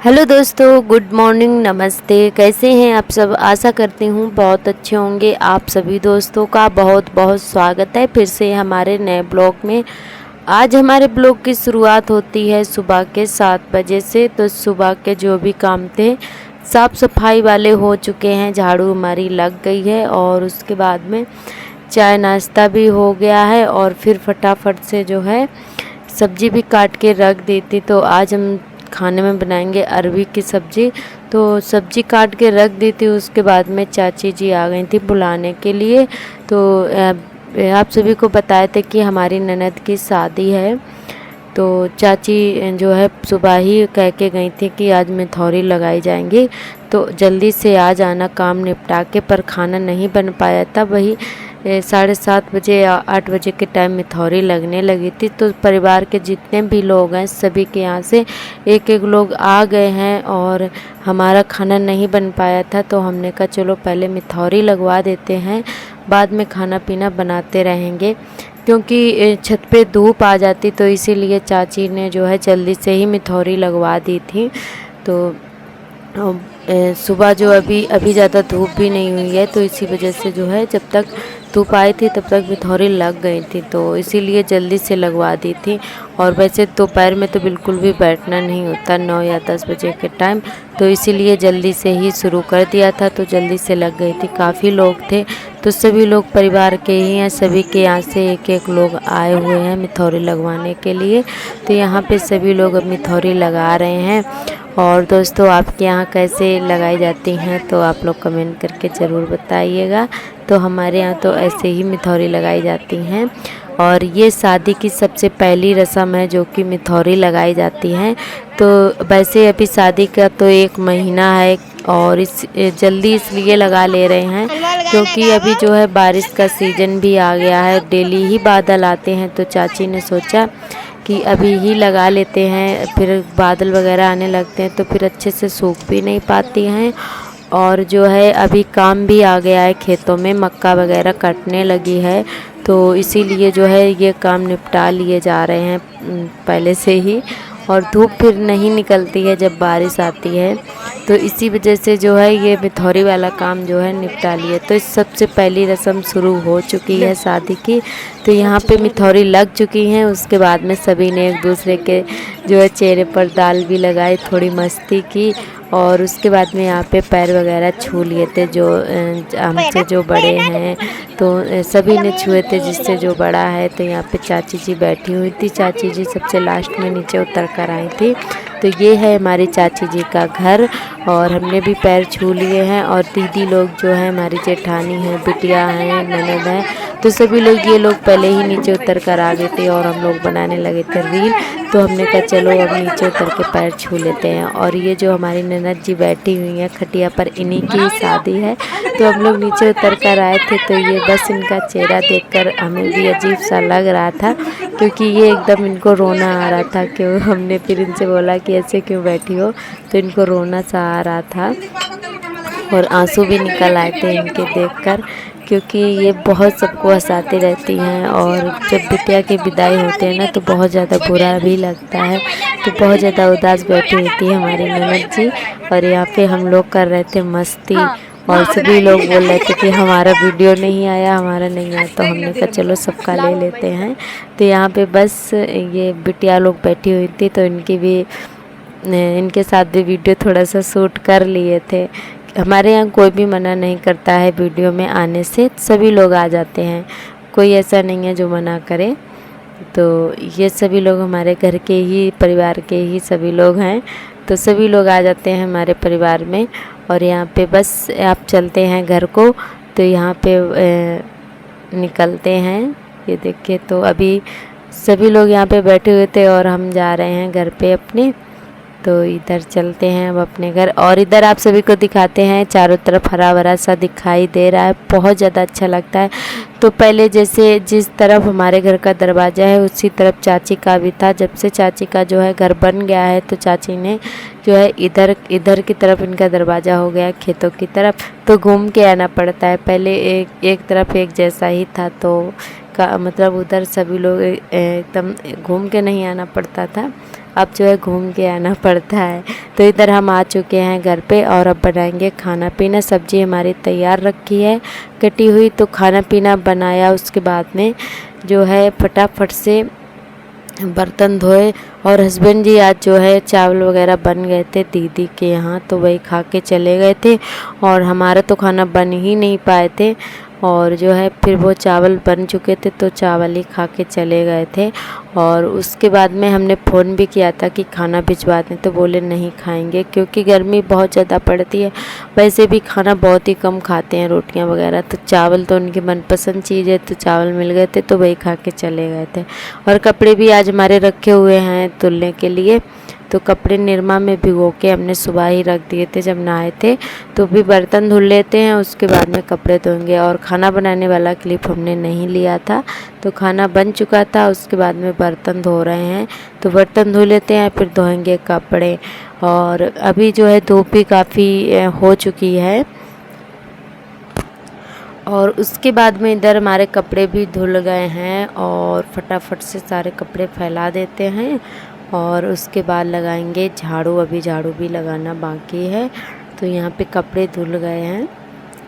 Hello दोस्तों, good morning, नमस्ते। कैसे हैं आप सब? आशा करती हूँ बहुत अच्छे होंगे। आप सभी दोस्तों का बहुत बहुत स्वागत है फिर से हमारे नए ब्लॉग में। आज हमारे ब्लॉग की शुरुआत होती है सुबह के 7 बजे से। तो सुबह के जो भी काम थे साफ़ सफाई वाले हो चुके हैं, झाड़ू हमारी लग गई है और उसके बाद में चाय नाश्ता भी हो गया है और फिर फटाफट से जो है सब्जी भी काट के रख दी थी। तो आज हम खाने में बनाएंगे अरबी की सब्ज़ी। तो सब्जी काट के रख दी थी, उसके बाद में चाची जी आ गई थी बुलाने के लिए। तो आप सभी को बताए थे कि हमारी ननद की शादी है। तो चाची जो है सुबह ही कह के गई थी कि आज मिथौरी लगाई जाएंगी, तो जल्दी से आ जाना काम निपटा के। पर खाना नहीं बन पाया था। वही 7:30 बजे या 8 बजे के टाइम मिथौरी लगने लगी थी। तो परिवार के जितने भी लोग हैं सभी के यहाँ से एक एक लोग आ गए हैं और हमारा खाना नहीं बन पाया था। तो हमने कहा चलो पहले मिथौरी लगवा देते हैं, बाद में खाना पीना बनाते रहेंगे, क्योंकि छत पे धूप आ जाती। तो इसीलिए चाची ने जो है जल्दी से ही मिथौरी लगवा दी थी। तो सुबह जो अभी ज़्यादा धूप भी नहीं हुई है, तो इसी वजह से जो है जब तक धूप आई थी तब तक मिथौरी लग गई थी, तो इसीलिए जल्दी से लगवा दी थी। और वैसे दोपहर में तो बिल्कुल भी बैठना नहीं होता 9 या 10 बजे के टाइम, तो इसीलिए जल्दी से ही शुरू कर दिया था। तो जल्दी से लग गई थी। काफ़ी लोग थे, तो सभी लोग परिवार के ही हैं, सभी के यहाँ से एक एक लोग आए हुए हैं मिथौरी लगवाने के लिए। तो यहाँ पे सभी लोग अब मिथौरी लगा रहे हैं। और दोस्तों, आपके यहाँ कैसे लगाई जाती हैं तो आप लोग कमेंट करके ज़रूर बताइएगा। तो हमारे यहाँ तो ऐसे ही मिथौरी लगाई जाती हैं। और ये शादी की सबसे पहली रस्म है जो कि मिथौरी लगाई जाती हैं। तो वैसे अभी शादी का तो 1 महीना है और जल्दी इसलिए लगा ले रहे हैं क्योंकि अभी जो है बारिश का सीज़न भी आ गया है, डेली ही बादल आते हैं। तो चाची ने सोचा कि अभी ही लगा लेते हैं, फिर बादल वगैरह आने लगते हैं तो फिर अच्छे से सूख भी नहीं पाती हैं। और जो है अभी काम भी आ गया है, खेतों में मक्का वगैरह कटने लगी है, तो इसीलिए जो है ये काम निपटा लिए जा रहे हैं पहले से ही। और धूप फिर नहीं निकलती है जब बारिश आती है, तो इसी वजह से जो है ये मिथौरी वाला काम जो है निपटा लिए। तो इस सबसे पहली रस्म शुरू हो चुकी है शादी की। तो यहाँ पे मिथौरी लग चुकी हैं। उसके बाद में सभी ने एक दूसरे के जो है चेहरे पर दाल भी लगाई, थोड़ी मस्ती की। और उसके बाद में यहाँ पे पैर वगैरह छू लिए थे जो हमसे जो बड़े हैं, तो सभी ने छुए थे जिससे जो बड़ा है। तो यहाँ पे चाची जी बैठी हुई थी, चाची जी सबसे लास्ट में नीचे उतर कर आई थी। तो ये है हमारी चाची जी का घर और हमने भी पैर छू लिए हैं। और दीदी लोग जो है हमारी जेठानी हैं, बिटिया हैं, ननद हैं, तो सभी लोग ये लोग पहले ही नीचे उतर कर आ गए थे और हम लोग बनाने लगे थे रील। तो हमने कहा चलो अब नीचे उतर के पैर छू लेते हैं। और ये जो हमारी ननद जी बैठी हुई हैं खटिया पर, इन्हीं की शादी है। तो हम लोग नीचे उतर कर आए थे, तो ये बस इनका चेहरा देखकर हमें भी अजीब सा लग रहा था, क्योंकि ये एकदम इनको रोना आ रहा था। क्यों हमने फिर इनसे बोला कि ऐसे क्यों बैठी हो, तो इनको रोना सा आ रहा था और आंसू भी निकल आए थे इनके देखकर, क्योंकि ये बहुत सबको हंसाती रहती हैं। और जब बिटिया की विदाई होती है ना तो बहुत ज़्यादा बुरा भी लगता है। तो बहुत ज़्यादा उदास बैठी हुई थी हमारी ननद जी और यहाँ पे हम लोग कर रहे थे मस्ती। और सभी लोग बोल रहे थे कि हमारा वीडियो नहीं आया, हमारा नहीं आया। तो हमने कहा चलो सबका ले लेते हैं। तो यहाँ पे बस ये बिटिया लोग बैठी हुई थी, तो इनके साथ भी वीडियो थोड़ा सा शूट कर लिए थे। हमारे यहाँ कोई भी मना नहीं करता है वीडियो में आने से, सभी लोग आ जाते हैं, कोई ऐसा नहीं है जो मना करे। तो ये सभी लोग हमारे घर के ही, परिवार के ही सभी लोग हैं, तो सभी लोग आ जाते हैं हमारे परिवार में। और यहाँ पे बस आप चलते हैं घर को, तो यहाँ पे निकलते हैं। ये देखिए, तो अभी सभी लोग यहाँ पे बैठे हुए थे और हम जा रहे हैं घर पे अपने। तो इधर चलते हैं अब अपने घर। और इधर आप सभी को दिखाते हैं, चारों तरफ हरा भरा सा दिखाई दे रहा है, बहुत ज़्यादा अच्छा लगता है। तो पहले जैसे जिस तरफ हमारे घर का दरवाज़ा है उसी तरफ चाची का भी था। जब से चाची का जो है घर बन गया है तो चाची ने जो है इधर की तरफ इनका दरवाज़ा हो गया खेतों की तरफ, तो घूम के आना पड़ता है। पहले एक तरफ एक जैसा ही था, तो का मतलब उधर सभी लोग एकदम घूम के नहीं आना पड़ता था। अब जो है घूम के आना पड़ता है। तो इधर हम आ चुके हैं घर पे और अब बनाएंगे खाना पीना। सब्जी हमारी तैयार रखी है कटी हुई, तो खाना पीना बनाया। उसके बाद में जो है फटाफट से बर्तन धोए और हस्बैंड जी आज जो है चावल वगैरह बन गए थे दीदी के यहाँ, तो वही खा के चले गए थे और हमारा तो खाना बन ही नहीं पाए थे। और जो है फिर वो चावल बन चुके थे तो चावल ही खा के चले गए थे। और उसके बाद में हमने फ़ोन भी किया था कि खाना भिजवा दें, तो बोले नहीं खाएंगे क्योंकि गर्मी बहुत ज़्यादा पड़ती है। वैसे भी खाना बहुत ही कम खाते हैं रोटियां वगैरह, तो चावल तो उनकी मनपसंद चीज़ है, तो चावल मिल गए थे तो वही खा के चले गए थे। और कपड़े भी आज हमारे रखे हुए हैं धुलने के लिए, तो कपड़े निरमा में भिगो के हमने सुबह ही रख दिए थे जब नहाए थे। तो भी बर्तन धुल लेते हैं, उसके बाद में कपड़े धोएंगे। और खाना बनाने वाला क्लिप हमने नहीं लिया था, तो खाना बन चुका था, उसके बाद में बर्तन धो रहे हैं। तो बर्तन धो लेते हैं फिर धोएंगे कपड़े। और अभी जो है धूप भी काफ़ी हो चुकी है। और उसके बाद में इधर हमारे कपड़े भी धुल गए हैं और फटाफट से सारे कपड़े फैला देते हैं। और उसके बाद लगाएंगे झाड़ू, अभी झाड़ू भी लगाना बाकी है। तो यहाँ पे कपड़े धुल गए हैं,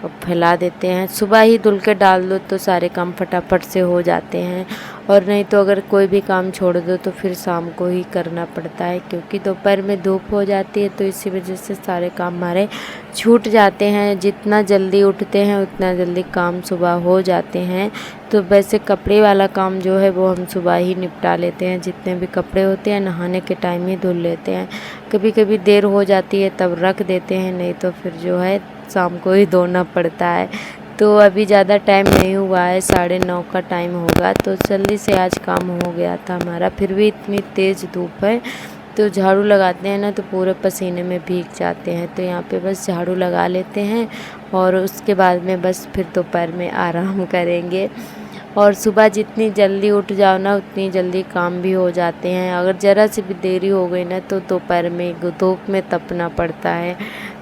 अब फैला देते हैं। सुबह ही धुल के डाल दो तो सारे काम फटाफट से हो जाते हैं, और नहीं तो अगर कोई भी काम छोड़ दो तो फिर शाम को ही करना पड़ता है, क्योंकि दोपहर में धूप हो जाती है। तो इसी वजह से सारे काम हमारे छूट जाते हैं। जितना जल्दी उठते हैं उतना जल्दी काम सुबह हो जाते हैं। तो वैसे कपड़े वाला काम जो है वो हम सुबह ही निपटा लेते हैं। जितने भी कपड़े होते हैं नहाने के टाइम ही धुल लेते हैं। कभी कभी देर हो जाती है तब रख देते हैं, नहीं तो फिर जो है शाम को ही धोना पड़ता है। तो अभी ज़्यादा टाइम नहीं हुआ है, 9:30 का टाइम होगा, तो जल्दी से आज काम हो गया था हमारा। फिर भी इतनी तेज़ धूप है तो झाड़ू लगाते हैं ना तो पूरे पसीने में भीग जाते हैं। तो यहाँ पे बस झाड़ू लगा लेते हैं और उसके बाद में बस फिर दोपहर में आराम करेंगे। और सुबह जितनी जल्दी उठ जाओ ना उतनी जल्दी काम भी हो जाते हैं। अगर ज़रा सी भी देरी हो गई ना तो दोपहर में धूप में तपना पड़ता है।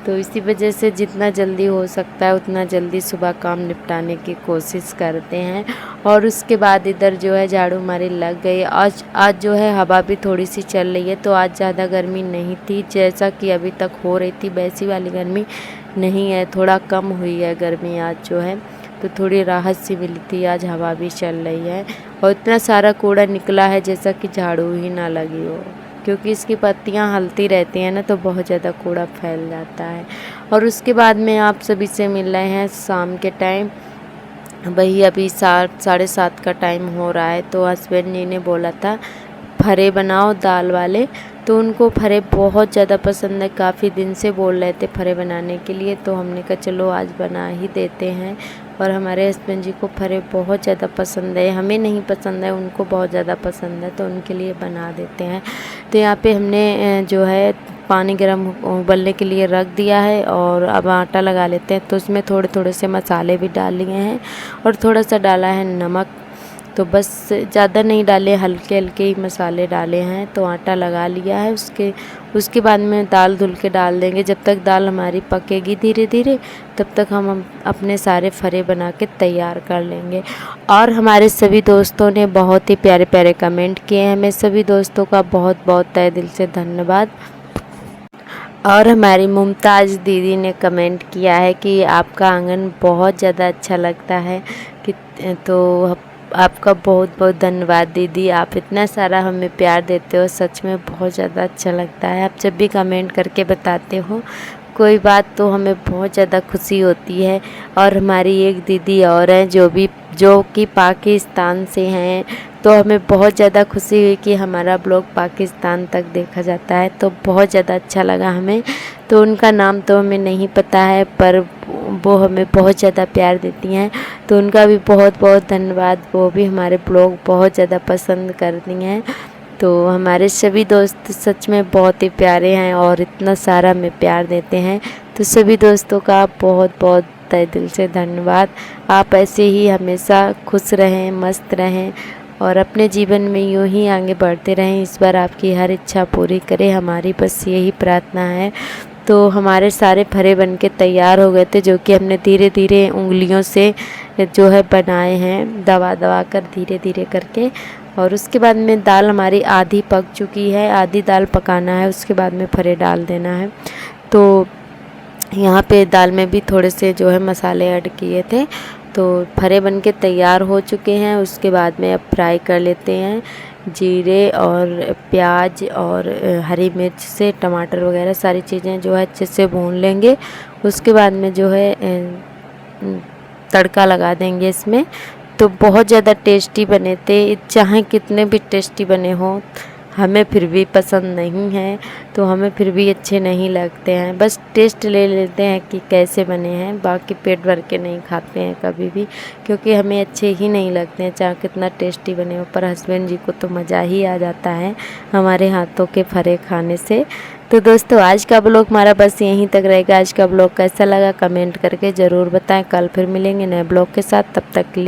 तो इसी वजह से जितना जल्दी हो सकता है उतना जल्दी सुबह काम निपटाने की कोशिश करते हैं। और उसके बाद इधर जो है झाड़ू हमारी लग गई। आज जो है हवा भी थोड़ी सी चल रही है, तो आज ज़्यादा गर्मी नहीं थी जैसा कि अभी तक हो रही थी, वैसी वाली गर्मी नहीं है, थोड़ा कम हुई है गर्मी आज जो है, तो थोड़ी राहत सी मिली थी। आज हवा भी चल रही है और इतना सारा कूड़ा निकला है जैसा कि झाड़ू ही ना लगी हो, क्योंकि इसकी पत्तियां हलती रहती हैं ना तो बहुत ज़्यादा कूड़ा फैल जाता है। और उसके बाद में आप सभी से मिल रहे हैं शाम के टाइम। वही अभी 7:30 का टाइम हो रहा है। तो हस्बैंड जी ने बोला था फरे बनाओ दाल वाले, तो उनको फरे बहुत ज़्यादा पसंद है, काफ़ी दिन से बोल रहे थे फरे बनाने के लिए। तो हमने कहा चलो आज बना ही देते हैं। और हमारे हस्बैंड जी को फरे बहुत ज़्यादा पसंद है, हमें नहीं पसंद है, उनको बहुत ज़्यादा पसंद है, तो उनके लिए बना देते हैं। तो यहाँ पे हमने जो है पानी गर्म उबलने के लिए रख दिया है और अब आटा लगा लेते हैं। तो उसमें थोड़े थोड़े से मसाले भी डाल लिए हैं और थोड़ा सा डाला है नमक, तो बस ज़्यादा नहीं डाले, हल्के हल्के ही मसाले डाले हैं। तो आटा लगा लिया है। उसके बाद में दाल धुल के डाल देंगे। जब तक दाल हमारी पकेगी धीरे धीरे तब तक हम अपने सारे फरे बना के तैयार कर लेंगे। और हमारे सभी दोस्तों ने बहुत ही प्यारे प्यारे कमेंट किए हैं, मैं सभी दोस्तों का बहुत बहुत तहे दिल से धन्यवाद। और हमारी मुमताज़ दीदी ने कमेंट किया है कि आपका आंगन बहुत ज़्यादा अच्छा लगता है कि, तो आपका बहुत बहुत धन्यवाद दीदी, आप इतना सारा हमें प्यार देते हो, सच में बहुत ज़्यादा अच्छा लगता है। आप जब भी कमेंट करके बताते हो कोई बात तो हमें बहुत ज़्यादा खुशी होती है। और हमारी एक दीदी और हैं जो कि पाकिस्तान से हैं, तो हमें बहुत ज़्यादा खुशी हुई कि हमारा ब्लॉग पाकिस्तान तक देखा जाता है, तो बहुत ज़्यादा अच्छा लगा हमें। तो उनका नाम तो हमें नहीं पता है पर वो हमें बहुत ज़्यादा प्यार देती हैं, तो उनका भी बहुत बहुत धन्यवाद। वो भी हमारे ब्लॉग बहुत ज़्यादा पसंद करती हैं। तो हमारे सभी दोस्त सच में बहुत ही प्यारे हैं और इतना सारा हमें प्यार देते हैं। तो सभी दोस्तों का बहुत बहुत तहे दिल से धन्यवाद। आप ऐसे ही हमेशा खुश रहें, मस्त रहें और अपने जीवन में यूँ ही आगे बढ़ते रहें। इस बार आपकी हर इच्छा पूरी करे, हमारी बस यही प्रार्थना है। तो हमारे सारे फरे बन के तैयार हो गए थे, जो कि हमने धीरे धीरे उंगलियों से जो है बनाए हैं, दबा दबा कर धीरे धीरे करके। और उसके बाद में दाल हमारी आधी पक चुकी है, आधी दाल पकाना है, उसके बाद में फरे डाल देना है। तो यहाँ पे दाल में भी थोड़े से जो है मसाले ऐड किए थे। तो फरे बन के तैयार हो चुके हैं। उसके बाद में अब फ्राई कर लेते हैं, जीरे और प्याज और हरी मिर्च से टमाटर वगैरह सारी चीज़ें जो है अच्छे से भून लेंगे। उसके बाद में जो है तड़का लगा देंगे इसमें। तो बहुत ज़्यादा टेस्टी बने थे, चाहे कितने भी टेस्टी बने हों, हमें फिर भी पसंद नहीं है, तो हमें फिर भी अच्छे नहीं लगते हैं। बस टेस्ट ले लेते हैं कि कैसे बने हैं, बाकी पेट भर के नहीं खाते हैं कभी भी, क्योंकि हमें अच्छे ही नहीं लगते हैं चाहे कितना टेस्टी बने हो। पर हस्बैंड जी को तो मज़ा ही आ जाता है हमारे हाथों के फरे खाने से। तो दोस्तों आज का ब्लॉग हमारा बस यहीं तक रहेगा। आज का ब्लॉग कैसा लगा कमेंट करके ज़रूर बताएं। कल फिर मिलेंगे नए ब्लॉग के साथ, तब तक के लिए